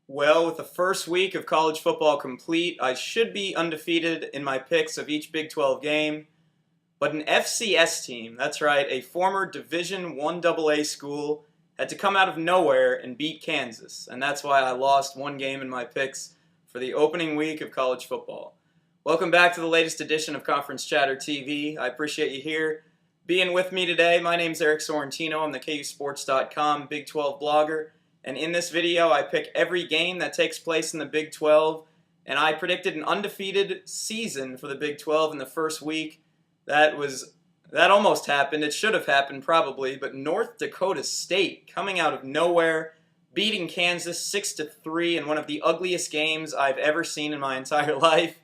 Well, with the first week of college football complete, I should be undefeated in my picks of each Big 12 game. But an FCS team, that's right, a former Division 1 AA school, had to come out of nowhere and beat Kansas. And that's why I lost one game in my picks for the opening week of college football. Welcome back to the latest edition of Conference Chatter TV. I appreciate you here being with me today. My name's Eric Sorrentino. I'm the KUSports.com Big 12 blogger. And in this video, I pick every game that takes place in the Big 12, and I predicted an undefeated season for the Big 12 in the first week. That almost happened. It should have happened probably, but North Dakota State coming out of nowhere, beating Kansas 6-3 in one of the ugliest games I've ever seen in my entire life,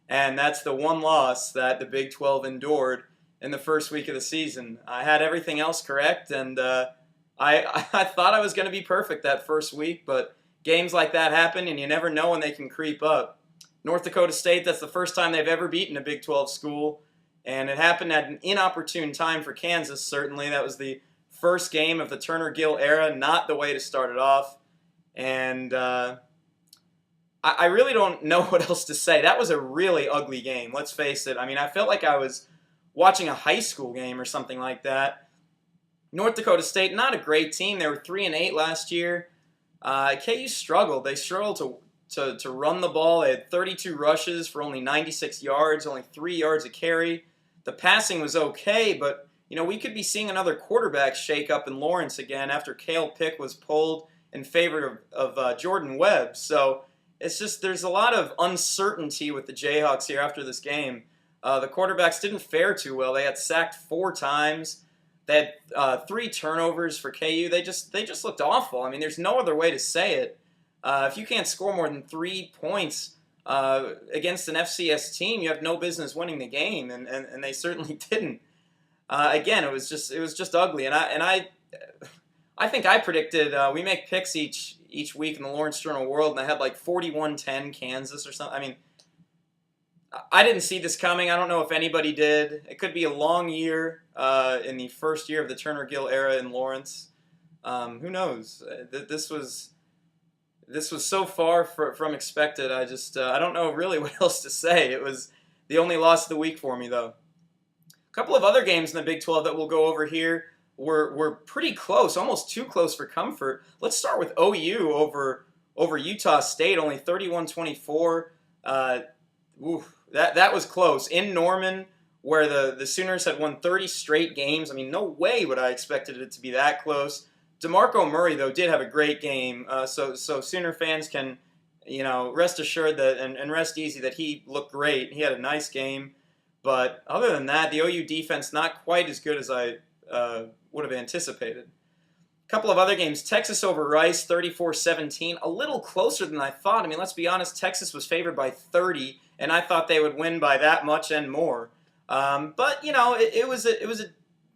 and that's the one loss that the Big 12 endured in the first week of the season. I had everything else correct, and I thought I was going to be perfect that first week, but games like that happen, and you never know when they can creep up. North Dakota State, that's the first time they've ever beaten a Big 12 school, and it happened at an inopportune time for Kansas, certainly. That was the first game of the Turner-Gill era, not the way to start it off. And I really don't know what else to say. That was a really ugly game, let's face it. I mean, I felt like I was watching a high school game or something like that. North Dakota State, not a great team. They were 3-8 last year. KU struggled. They struggled to run the ball. They had 32 rushes for only 96 yards, only 3 yards a carry. The passing was okay, but we could be seeing another quarterback shake-up in Lawrence again after Cale Pick was pulled in favor of Jordan Webb. So it's just there's a lot of uncertainty with the Jayhawks here after this game. The quarterbacks didn't fare too well. They had sacked 4 times. They had 3 turnovers for KU. They just looked awful. I mean, there's no other way to say it. If you can't score more than 3 points against an FCS team, you have no business winning the game, and they certainly didn't. Again, it was just ugly, and I think I predicted we make picks each week in the Lawrence Journal-World, and I had like 41-10 Kansas or something. I mean, I didn't see this coming. I don't know if anybody did. It could be a long year in the first year of the Turner-Gill era in Lawrence. Who knows? This was so far from expected. I don't know really what else to say. It was the only loss of the week for me, though. A couple of other games in the Big 12 that we'll go over here were pretty close, almost too close for comfort. Let's start with OU over Utah State, only 31-24. That was close. In Norman, where the Sooners had won 30 straight games, I mean, no way would I expected it to be that close. DeMarco Murray, though, did have a great game, so Sooner fans can, rest assured that and rest easy that he looked great. He had a nice game, but other than that, the OU defense not quite as good as I would have anticipated. A couple of other games, Texas over Rice, 34-17, a little closer than I thought. I mean, let's be honest, Texas was favored by 30, and I thought they would win by that much and more. But it was a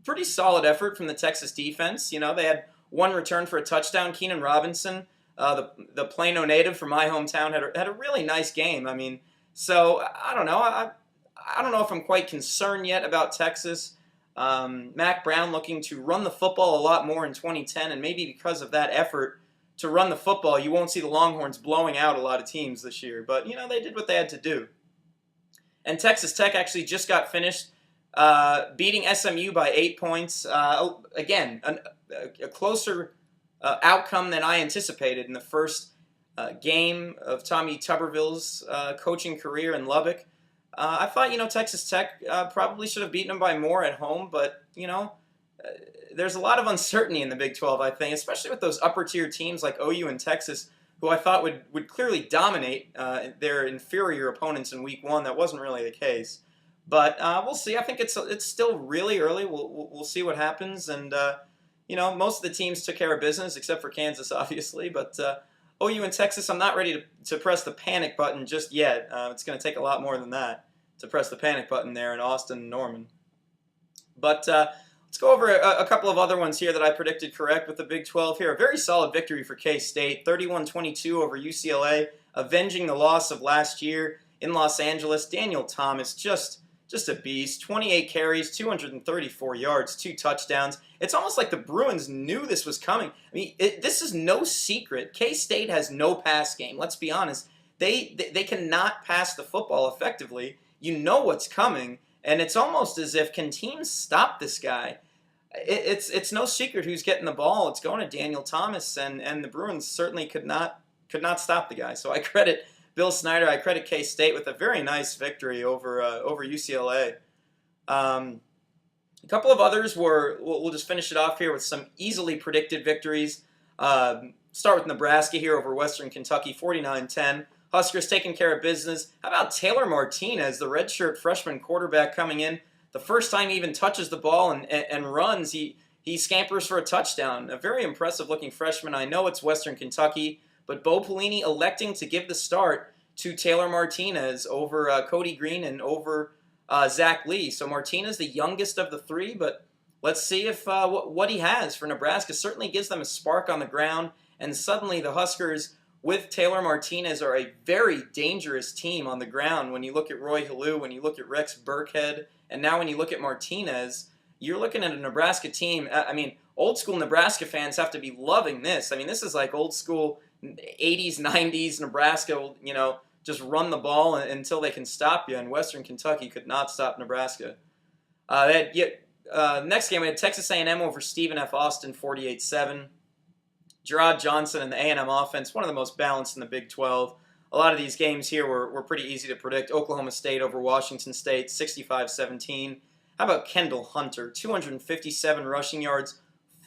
pretty solid effort from the Texas defense. They had one return for a touchdown. Keenan Robinson, the Plano native from my hometown, had a really nice game. I mean, so I don't know. I don't know if I'm quite concerned yet about Texas. Mac Brown looking to run the football a lot more in 2010, and maybe because of that effort to run the football, you won't see the Longhorns blowing out a lot of teams this year. But, they did what they had to do. And Texas Tech actually just got finished beating SMU by 8 points. Again, a closer outcome than I anticipated in the first game of Tommy Tuberville's coaching career in Lubbock. I thought, Texas Tech probably should have beaten them by more at home, but, there's a lot of uncertainty in the Big 12, I think, especially with those upper-tier teams like OU and Texas, who I thought would clearly dominate their inferior opponents in Week 1. That wasn't really the case. But we'll see. I think it's still really early. We'll see what happens. And, most of the teams took care of business, except for Kansas, obviously. But OU and Texas, I'm not ready to press the panic button just yet. It's going to take a lot more than that to press the panic button there in Austin and Norman. But let's go over a couple of other ones here that I predicted correct with the Big 12 here. A very solid victory for K-State, 31-22 over UCLA, avenging the loss of last year in Los Angeles. Daniel Thomas just just a beast. 28 carries, 234 yards, 2 touchdowns. It's almost like the Bruins knew this was coming. I mean, this is no secret. K-State has no pass game. Let's be honest. They cannot pass the football effectively. You know what's coming, and it's almost as if, can teams stop this guy? It's no secret who's getting the ball. It's going to Daniel Thomas, and the Bruins certainly could not stop the guy. So I credit Bill Snyder. I credit K-State with a very nice victory over UCLA. A couple of others we'll just finish it off here with some easily predicted victories. Start with Nebraska here over Western Kentucky, 49-10. Huskers taking care of business. How about Taylor Martinez, the redshirt freshman quarterback coming in? The first time he even touches the ball and runs, he scampers for a touchdown. A very impressive-looking freshman. I know it's Western Kentucky, but Bo Pelini electing to give the start to Taylor Martinez over Cody Green and over Zach Lee. So Martinez, the youngest of the three, but let's see if what he has for Nebraska. Certainly gives them a spark on the ground, and suddenly the Huskers with Taylor Martinez are a very dangerous team on the ground. When you look at Roy Halou, when you look at Rex Burkhead, and now when you look at Martinez, you're looking at a Nebraska team. I mean, old school Nebraska fans have to be loving this. I mean, this is like old school 80s, 90s Nebraska, just run the ball until they can stop you, and Western Kentucky could not stop Nebraska. Next game, we had Texas A&M over Stephen F. Austin, 48-7. Gerard Johnson and the A&M offense, one of the most balanced in the Big 12. A lot of these games here were pretty easy to predict. Oklahoma State over Washington State, 65-17. How about Kendall Hunter? 257 rushing yards,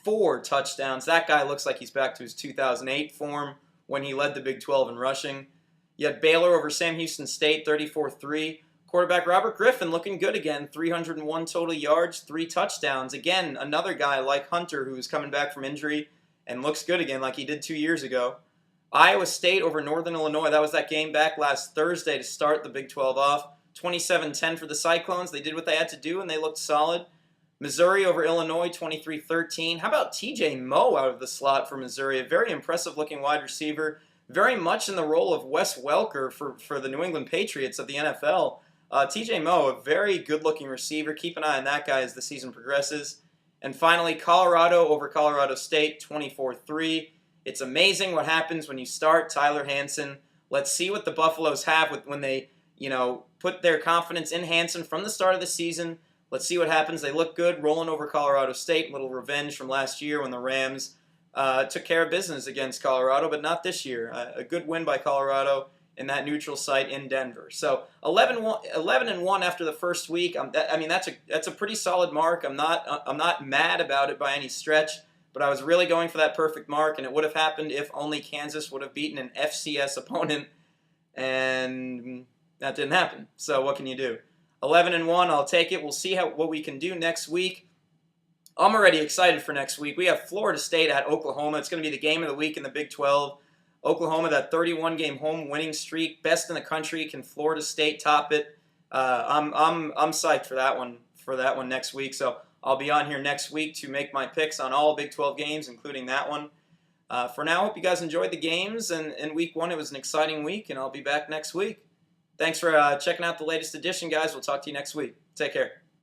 4 touchdowns. That guy looks like he's back to his 2008 form when he led the Big 12 in rushing. You had Baylor over Sam Houston State, 34-3. Quarterback Robert Griffin looking good again, 301 total yards, 3 touchdowns. Again, another guy like Hunter who's coming back from injury and looks good again like he did 2 years ago. Iowa State over Northern Illinois. That was that game back last Thursday to start the Big 12 off. 27-10 for the Cyclones. They did what they had to do, and they looked solid. Missouri over Illinois, 23-13. How about TJ Moe out of the slot for Missouri? A very impressive-looking wide receiver. Very much in the role of Wes Welker for the New England Patriots of the NFL. TJ Moe, a very good-looking receiver. Keep an eye on that guy as the season progresses. And finally, Colorado over Colorado State, 24-3. It's amazing what happens when you start Tyler Hansen. Let's see what the Buffaloes have when they, put their confidence in Hansen from the start of the season. Let's see what happens. They look good, rolling over Colorado State. Little revenge from last year when the Rams took care of business against Colorado, but not this year. A good win by Colorado in that neutral site in Denver. So 11-1 after the first week. That's a pretty solid mark. I'm not mad about it by any stretch. But I was really going for that perfect mark, and it would have happened if only Kansas would have beaten an FCS opponent, and that didn't happen. So what can you do? 11-1, I'll take it. We'll see what we can do next week. I'm already excited for next week. We have Florida State at Oklahoma. It's going to be the game of the week in the Big 12. Oklahoma, that 31-game home winning streak, best in the country. Can Florida State top it? I'm psyched for that one. Next week. So I'll be on here next week to make my picks on all Big 12 games, including that one. For now, I hope you guys enjoyed the games, and in week 1 it was an exciting week, and I'll be back next week. Thanks for checking out the latest edition, guys. We'll talk to you next week. Take care.